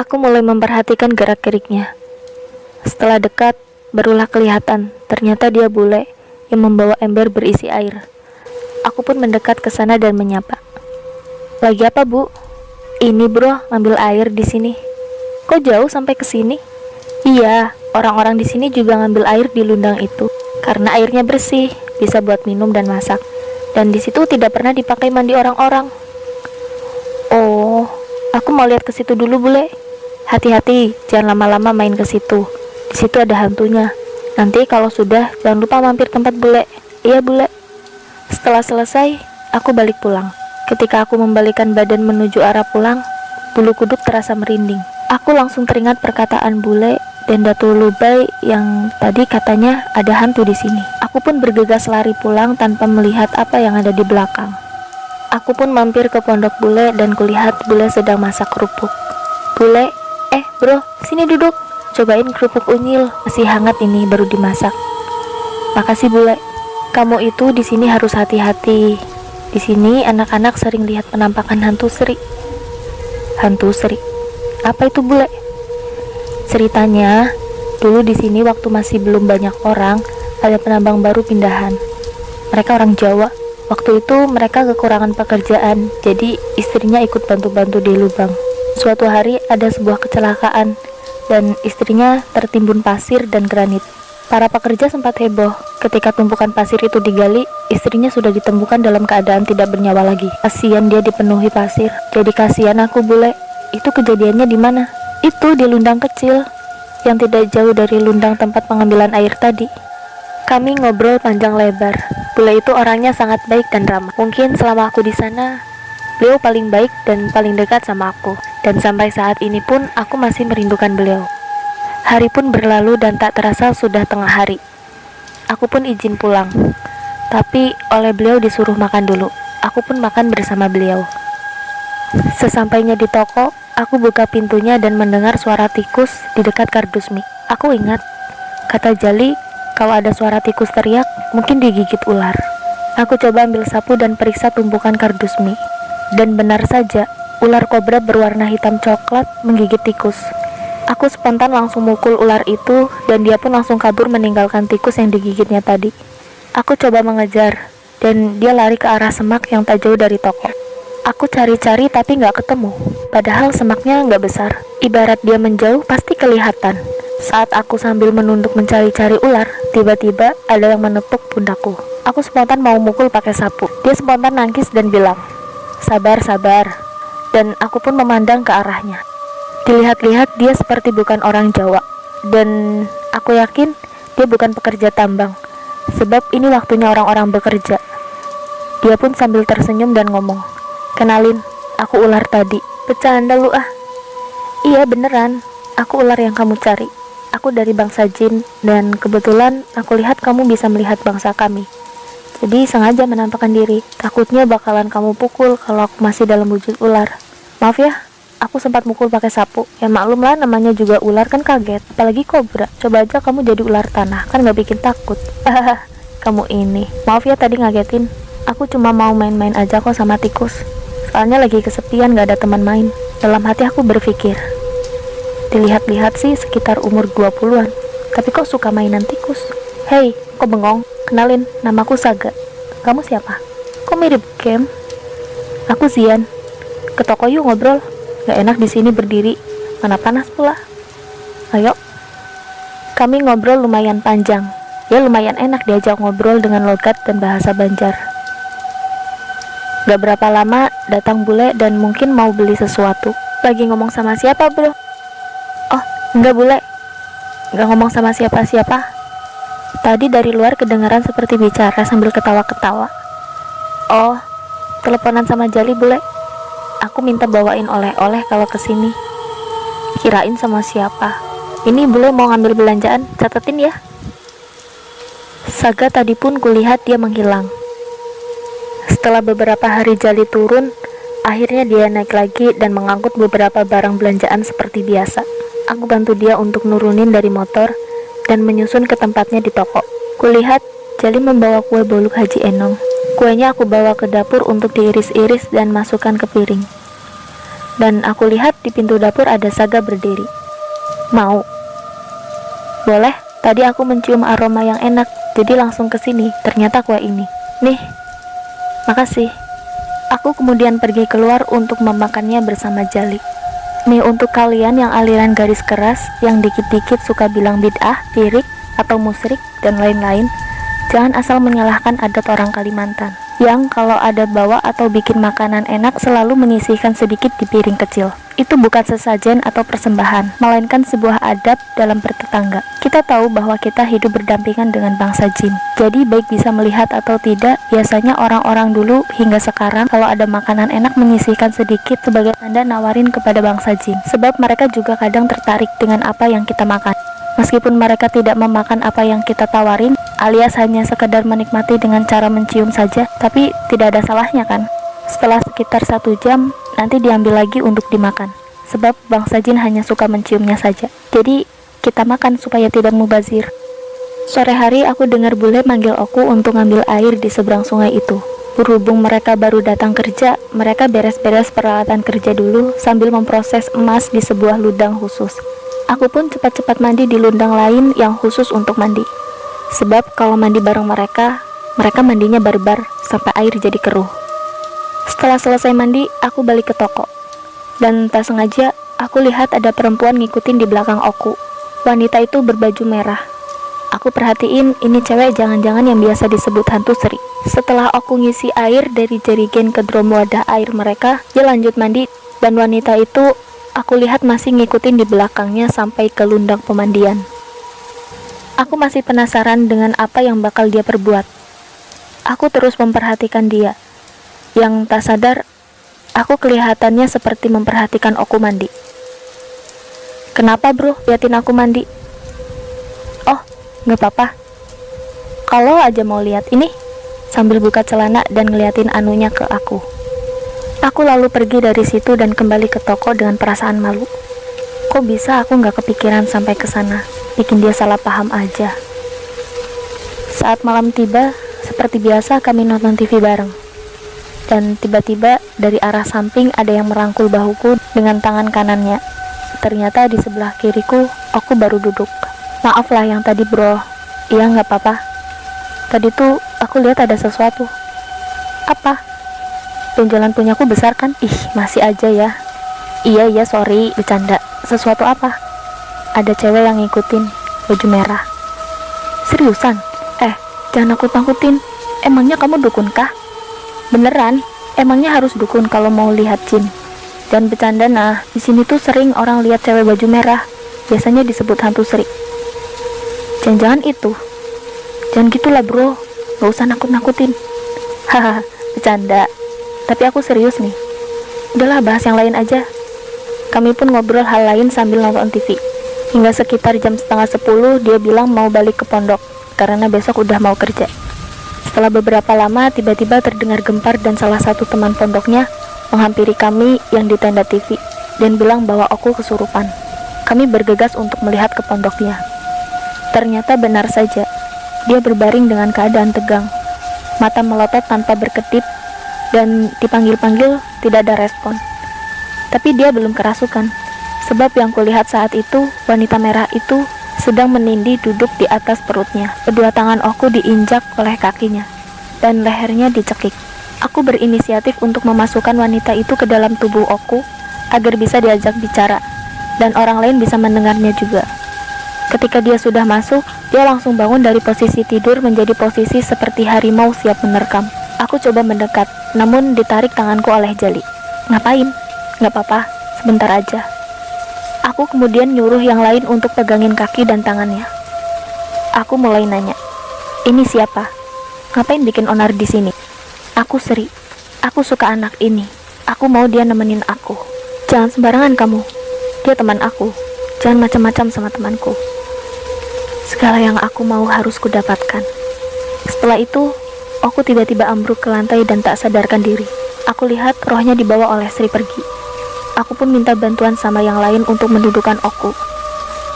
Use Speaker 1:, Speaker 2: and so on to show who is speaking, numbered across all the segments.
Speaker 1: Aku mulai memperhatikan gerak-geriknya. Setelah dekat, barulah kelihatan ternyata dia bule yang membawa ember berisi air. Aku pun mendekat ke sana dan menyapa. "Lagi apa, Bu?" "Ini, Bro, ngambil air di sini." "Kok jauh sampai ke sini?" "Iya, orang-orang di sini juga ngambil air di lundang itu karena airnya bersih, bisa buat minum dan masak. Dan di situ tidak pernah dipakai mandi orang-orang." "Oh, aku mau lihat ke situ dulu, Bule." "Hati-hati, jangan lama-lama main ke situ. Di situ ada hantunya. Nanti kalau sudah, jangan lupa mampir tempat Bule." "Iya, Bule." Setelah selesai, aku balik pulang. Ketika aku membalikkan badan menuju arah pulang, bulu kuduk terasa merinding. Aku langsung teringat perkataan Bule dan Datuk Lubai yang tadi katanya ada hantu di sini. Aku pun bergegas lari pulang tanpa melihat apa yang ada di belakang. Aku pun mampir ke pondok Bule dan kulihat Bule sedang masak kerupuk. "Bule, bro, sini duduk. Cobain kerupuk unyil, masih hangat ini, baru dimasak." "Makasih, Bule. Kamu itu di sini harus hati-hati. Di sini anak-anak sering lihat penampakan hantu seri." "Hantu seri? Apa itu, Bule?" "Ceritanya, dulu di sini waktu masih belum banyak orang, ada penambang baru pindahan. Mereka orang Jawa. Waktu itu mereka kekurangan pekerjaan, jadi istrinya ikut bantu-bantu di lubang. Suatu hari ada sebuah kecelakaan, dan istrinya tertimbun pasir dan granit. Para pekerja sempat heboh. Ketika tumpukan pasir itu digali, istrinya sudah ditemukan dalam keadaan tidak bernyawa lagi. Kasihan dia dipenuhi pasir. Jadi kasihan aku, Bule." "Itu kejadiannya di mana?" "Itu di lundang kecil, yang tidak jauh dari lundang tempat pengambilan air tadi." Kami ngobrol panjang lebar. Bule itu orangnya sangat baik dan ramah. Mungkin selama aku di sana, beliau paling baik dan paling dekat sama aku. Dan sampai saat ini pun aku masih merindukan beliau. Hari pun berlalu dan tak terasa sudah tengah hari. Aku pun izin pulang. Tapi oleh beliau disuruh makan dulu. Aku pun makan bersama beliau. Sesampainya di toko, aku buka pintunya dan mendengar suara tikus di dekat kardus mie. Aku ingat, kata Jali, kalau ada suara tikus teriak, mungkin digigit ular. Aku coba ambil sapu dan periksa tumpukan kardus mie. Dan benar saja, ular kobra berwarna hitam coklat menggigit tikus. Aku spontan langsung mukul ular itu dan dia pun langsung kabur meninggalkan tikus yang digigitnya tadi. Aku coba mengejar dan dia lari ke arah semak yang tak jauh dari toko. Aku cari-cari tapi nggak ketemu, padahal semaknya nggak besar. Ibarat dia menjauh pasti kelihatan. Saat aku sambil menunduk mencari-cari ular, tiba-tiba ada yang menepuk pundakku. Aku spontan mau mukul pakai sapu. Dia spontan nangkis dan bilang, "Sabar, sabar." Dan aku pun memandang ke arahnya. Dilihat-lihat dia seperti bukan orang Jawa. Dan aku yakin dia bukan pekerja tambang. Sebab ini waktunya orang-orang bekerja. Dia pun sambil tersenyum dan ngomong, "Kenalin, aku ular tadi." "Bercanda lu ah." "Iya beneran, aku ular yang kamu cari. Aku dari bangsa jin dan kebetulan aku lihat kamu bisa melihat bangsa kami. Jadi sengaja menampakkan diri, takutnya bakalan kamu pukul kalau aku masih dalam wujud ular. Maaf ya, aku sempat mukul pakai sapu. Ya maklum lah, namanya juga ular kan kaget, apalagi kobra. Coba aja kamu jadi ular tanah, kan gak bikin takut." "Hahaha, kamu ini. Maaf ya tadi ngagetin. Aku cuma mau main-main aja kok sama tikus. Soalnya lagi kesepian, gak ada teman main." Dalam hati aku berpikir, dilihat-lihat sih sekitar umur 20-an, tapi kok suka mainan tikus. "Hei, kok bengong? Kenalin, namaku Saga. Kamu siapa? Kok mirip Kem?" "Aku Zian. Ke toko yuk ngobrol. Gak enak di sini berdiri, mana panas pula." "Ayo." Kami ngobrol lumayan panjang. Ya lumayan enak diajak ngobrol dengan logat dan bahasa Banjar. Gak berapa lama datang bule dan mungkin mau beli sesuatu. "Lagi ngomong sama siapa, bro?" "Oh, enggak bule. Gak ngomong sama siapa-siapa. Tadi dari luar kedengaran seperti bicara sambil ketawa-ketawa." "Oh, teleponan sama Jali bule. Aku minta bawain oleh-oleh kalau kesini." "Kirain sama siapa. Ini bule mau ngambil belanjaan, catetin ya." Saga tadi pun kulihat dia menghilang. Setelah beberapa hari Jali turun, akhirnya dia naik lagi dan mengangkut beberapa barang belanjaan seperti biasa. Aku bantu dia untuk nurunin dari motor dan menyusun ke tempatnya di toko. Kulihat Jali membawa kue boluk Haji Enong. Kuenya aku bawa ke dapur untuk diiris-iris dan masukkan ke piring. Dan aku lihat di pintu dapur ada Saga berdiri. Mau? Boleh, tadi aku mencium aroma yang enak, jadi langsung ke sini. Ternyata kue ini. Nih, makasih. Aku kemudian pergi keluar untuk memakannya bersama Jali. Nih untuk kalian yang aliran garis keras, yang dikit-dikit suka bilang bid'ah, syirik, atau musyrik, dan lain-lain, jangan asal menyalahkan adat orang Kalimantan, yang kalau ada bawa atau bikin makanan enak selalu menyisihkan sedikit di piring kecil. Itu bukan sesajen atau persembahan, melainkan sebuah adab dalam bertetangga. Kita tahu bahwa kita hidup berdampingan dengan bangsa jin. Jadi baik bisa melihat atau tidak, biasanya orang-orang dulu hingga sekarang kalau ada makanan enak menyisihkan sedikit sebagai tanda nawarin kepada bangsa jin. Sebab mereka juga kadang tertarik dengan apa yang kita makan. Meskipun mereka tidak memakan apa yang kita tawarin, alias hanya sekedar menikmati dengan cara mencium saja, tapi tidak ada salahnya kan? Setelah sekitar 1 jam, nanti diambil lagi untuk dimakan. Sebab bangsa jin hanya suka menciumnya saja. Jadi, kita makan supaya tidak mubazir. Sore hari aku dengar bule manggil aku untuk ngambil air di seberang sungai itu. Berhubung mereka baru datang kerja, mereka beres-beres peralatan kerja dulu sambil memproses emas di sebuah ludang khusus. Aku pun cepat-cepat mandi di ludang lain yang khusus untuk mandi. Sebab kalau mandi bareng mereka mandinya barbar sampai air jadi keruh. Setelah selesai mandi, aku balik ke toko. Dan tak sengaja, aku lihat ada perempuan ngikutin di belakang aku. Wanita itu berbaju merah. Aku perhatiin ini cewek jangan-jangan yang biasa disebut hantu seri. Setelah aku ngisi air dari jerigen ke drum wadah air mereka, dia lanjut mandi. Dan wanita itu aku lihat masih ngikutin di belakangnya sampai ke lundang pemandian. Aku masih penasaran dengan apa yang bakal dia perbuat. Aku terus memperhatikan dia. Yang tak sadar, aku kelihatannya seperti memperhatikan aku mandi. Kenapa bro, liatin aku mandi? Oh, gak apa-apa. Kalau aja mau lihat ini, sambil buka celana dan ngeliatin anunya ke aku. Aku lalu pergi dari situ dan kembali ke toko dengan perasaan malu. Kok bisa aku gak kepikiran sampai ke sana? Bikin dia salah paham aja. Saat malam tiba, seperti biasa kami nonton TV bareng. Dan tiba-tiba dari arah samping ada yang merangkul bahuku dengan tangan kanannya. Ternyata di sebelah kiriku, aku baru duduk. Maaf lah yang tadi bro. Iya nggak apa-apa. Tadi tuh aku lihat ada sesuatu. Apa? Benjolan punyaku besar kan? Ih, masih aja ya. Iya sorry, bercanda. Sesuatu apa? Ada cewek yang ngikutin, baju merah. Seriusan? Jangan nakut-nakutin. Emangnya kamu dukun kah? Beneran, emangnya harus dukun kalau mau lihat jin? Dan bercanda nah, di sini tuh sering orang lihat cewek baju merah. Biasanya disebut hantu seri. Jangan-jangan itu. Jangan gitulah bro, gak usah nakut-nakutin. Haha, bercanda. Tapi aku serius nih. Udahlah bahas yang lain aja. Kami pun ngobrol hal lain sambil nonton TV. Hingga sekitar jam 9:30 dia bilang mau balik ke pondok karena besok udah mau kerja. Setelah beberapa lama, tiba-tiba terdengar gempar dan salah satu teman pondoknya menghampiri kami yang di tenda TV dan bilang bahwa aku kesurupan. Kami bergegas untuk melihat ke pondoknya. Ternyata benar saja, dia berbaring dengan keadaan tegang, mata melotot tanpa berkedip, dan dipanggil-panggil tidak ada respon. Tapi dia belum kerasukan, sebab yang kulihat saat itu, wanita merah itu sedang menindih duduk di atas perutnya. Kedua tangan aku diinjak oleh kakinya, dan lehernya dicekik. Aku berinisiatif untuk memasukkan wanita itu ke dalam tubuh aku, agar bisa diajak bicara, dan orang lain bisa mendengarnya juga. Ketika dia sudah masuk, dia langsung bangun dari posisi tidur menjadi posisi seperti harimau siap menerkam. Aku coba mendekat, namun ditarik tanganku oleh Jali. Ngapain? Gak apa-apa, sebentar aja. Aku kemudian nyuruh yang lain untuk pegangin kaki dan tangannya. Aku mulai nanya, ini siapa? Ngapain bikin onar di sini? Aku Sri. Aku suka anak ini. Aku mau dia nemenin aku. Jangan sembarangan kamu. Dia teman aku. Jangan macam-macam sama temanku. Segala yang aku mau harus kudapatkan. Setelah itu, aku tiba-tiba ambruk ke lantai dan tak sadarkan diri. Aku lihat rohnya dibawa oleh Sri pergi. Aku pun minta bantuan sama yang lain untuk mendudukkan aku.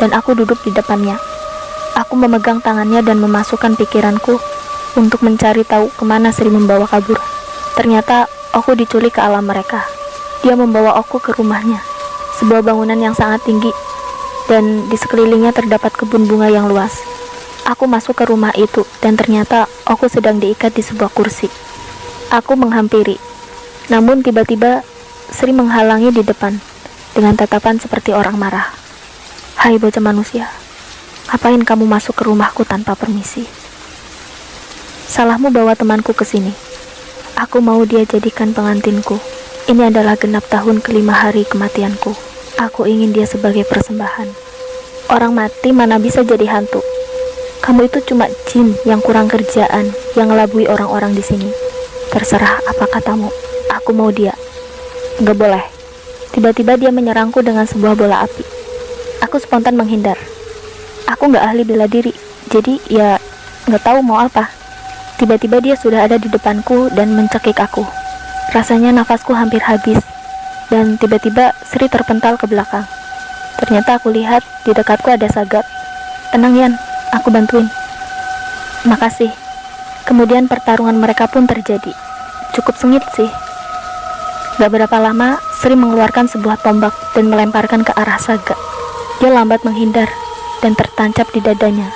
Speaker 1: Dan aku duduk di depannya. Aku memegang tangannya dan memasukkan pikiranku untuk mencari tahu kemana Sri membawa kabur. Ternyata aku diculik ke alam mereka. Dia membawa aku ke rumahnya, sebuah bangunan yang sangat tinggi, dan di sekelilingnya terdapat kebun bunga yang luas. Aku masuk ke rumah itu, dan ternyata aku sedang diikat di sebuah kursi. Aku menghampiri, namun tiba-tiba Sri menghalangi di depan, dengan tatapan seperti orang marah. "Hai bocah manusia, ngapain kamu masuk ke rumahku tanpa permisi? Salahmu bawa temanku ke sini. Aku mau dia jadikan pengantinku. Ini adalah genap tahun ke-5 hari kematianku. Aku ingin dia sebagai persembahan. Orang mati mana bisa jadi hantu? Kamu itu cuma jin yang kurang kerjaan, yang ngelabui orang-orang di sini. Terserah apa katamu, aku mau dia." "Nggak boleh." Tiba-tiba dia menyerangku dengan sebuah bola api. Aku spontan menghindar. Aku nggak ahli bela diri, jadi ya nggak tahu mau apa. Tiba-tiba dia sudah ada di depanku dan mencekik aku. Rasanya nafasku hampir habis, dan tiba-tiba Sri terpental ke belakang. Ternyata aku lihat di dekatku ada Sagat. "Tenang Yan, aku bantuin." "Makasih." Kemudian pertarungan mereka pun terjadi. Cukup sengit sih. Gak berapa lama, Sri mengeluarkan sebuah tombak dan melemparkan ke arah Saga. Dia lambat menghindar dan tertancap di dadanya.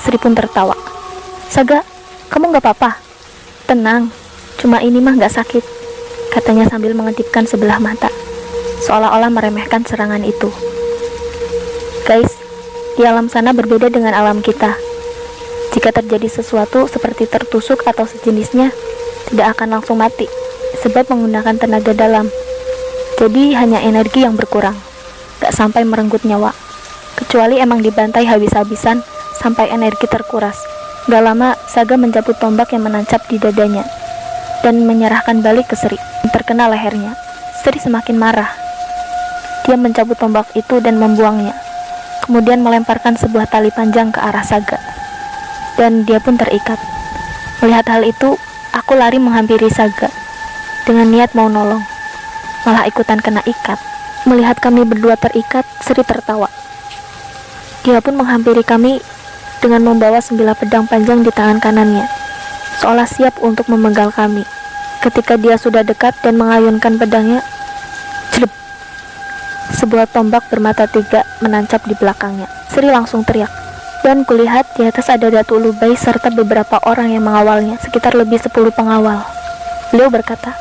Speaker 1: Sri pun tertawa. "Saga, kamu gak apa-apa?" "Tenang, cuma ini mah gak sakit," katanya sambil mengedipkan sebelah mata, seolah-olah meremehkan serangan itu. Guys, di alam sana berbeda dengan alam kita. Jika terjadi sesuatu seperti tertusuk atau sejenisnya, tidak akan langsung mati, sebab menggunakan tenaga dalam. Jadi hanya energi yang berkurang, gak sampai merenggut nyawa. Kecuali emang dibantai habis-habisan sampai energi terkuras. Gak lama, Saga mencabut tombak yang menancap di dadanya dan menyerahkan balik ke Sri. Terkena lehernya. Sri semakin marah. Dia mencabut tombak itu dan membuangnya. Kemudian melemparkan sebuah tali panjang ke arah Saga. Dan dia pun terikat. Melihat hal itu, aku lari menghampiri Saga dengan niat mau nolong. Malah ikutan kena ikat. Melihat kami berdua terikat, Sri tertawa. Dia pun menghampiri kami dengan membawa 9 pedang panjang di tangan kanannya, seolah siap untuk memenggal kami. Ketika dia sudah dekat dan mengayunkan pedangnya, jelep, sebuah tombak bermata 3 menancap di belakangnya. Sri langsung teriak, dan kulihat di atas ada Datuk Lubai serta beberapa orang yang mengawalnya, sekitar lebih 10 pengawal. Beliau berkata,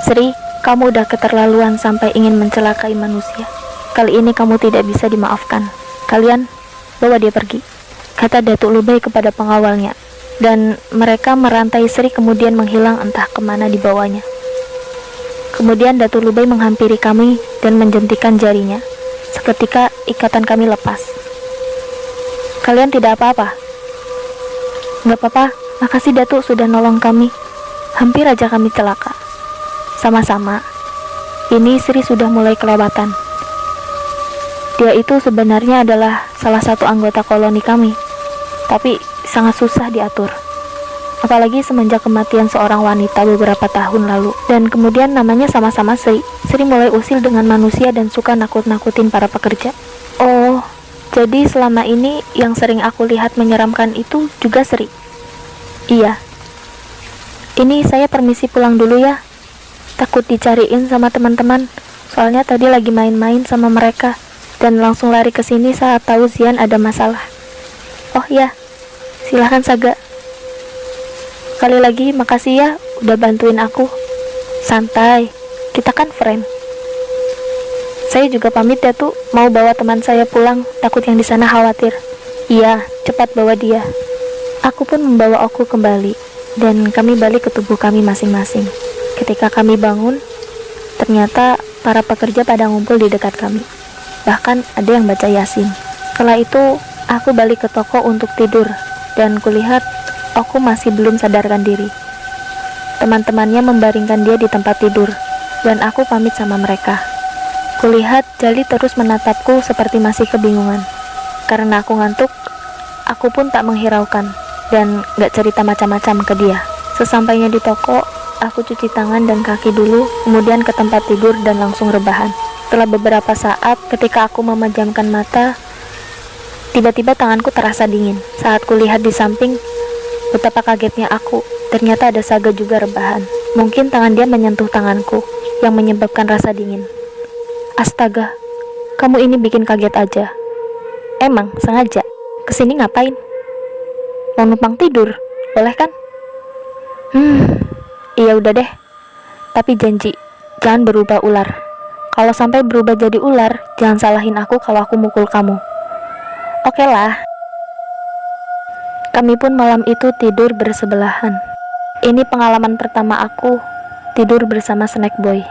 Speaker 1: "Sri, kamu udah keterlaluan sampai ingin mencelakai manusia. Kali ini kamu tidak bisa dimaafkan. Kalian bawa dia pergi," kata Datuk Lubai kepada pengawalnya, dan mereka merantai Sri kemudian menghilang entah kemana dibawanya. Kemudian Datuk Lubai menghampiri kami dan menjentikan jarinya. Seketika ikatan kami lepas. "Kalian tidak apa-apa?" "Nggak apa-apa, makasih Datuk sudah nolong kami. Hampir aja kami celaka." "Sama-sama. Ini Sri sudah mulai kelewatan. Dia itu sebenarnya adalah salah satu anggota koloni kami, tapi sangat susah diatur. Apalagi semenjak kematian seorang wanita beberapa tahun lalu. Dan kemudian namanya sama-sama Sri. Sri mulai usil dengan manusia dan suka nakut-nakutin para pekerja." "Oh, jadi selama ini yang sering aku lihat menyeramkan itu juga Sri?" "Iya." "Ini saya permisi pulang dulu ya. Takut dicariin sama teman-teman. Soalnya tadi lagi main-main sama mereka dan langsung lari ke sini saat tahu Zian ada masalah." "Oh ya, silahkan Saga. Sekali lagi makasih ya udah bantuin aku." "Santai, kita kan friend." "Saya juga pamit ya tuh, mau bawa teman saya pulang, takut yang di sana khawatir." "Iya, cepat bawa dia." Aku pun membawa Oku kembali, dan kami balik ke tubuh kami masing-masing. Ketika kami bangun, ternyata para pekerja pada ngumpul di dekat kami. Bahkan ada yang baca Yasin. Setelah itu, aku balik ke toko untuk tidur, dan kulihat Oku masih belum sadarkan diri. Teman-temannya membaringkan dia di tempat tidur, dan aku pamit sama mereka. Kulihat Jali terus menatapku seperti masih kebingungan. Karena aku ngantuk, aku pun tak menghiraukan, dan gak cerita macam-macam ke dia. Sesampainya di toko, aku cuci tangan dan kaki dulu, kemudian ke tempat tidur dan langsung rebahan. Setelah beberapa saat, ketika aku memejamkan mata, tiba-tiba tanganku terasa dingin. Saat kulihat di samping, betapa kagetnya aku, ternyata ada Saga juga rebahan. Mungkin tangan dia menyentuh tanganku, yang menyebabkan rasa dingin. Astaga, kamu ini bikin kaget aja. Emang, sengaja? Kesini ngapain? Mau numpang tidur, boleh kan? Iya udah deh. Tapi janji, jangan berubah ular. Kalau sampai berubah jadi ular, jangan salahin aku kalau aku mukul kamu. Oke lah. Kami pun malam itu tidur bersebelahan. Ini pengalaman pertama aku tidur bersama Snack Boy.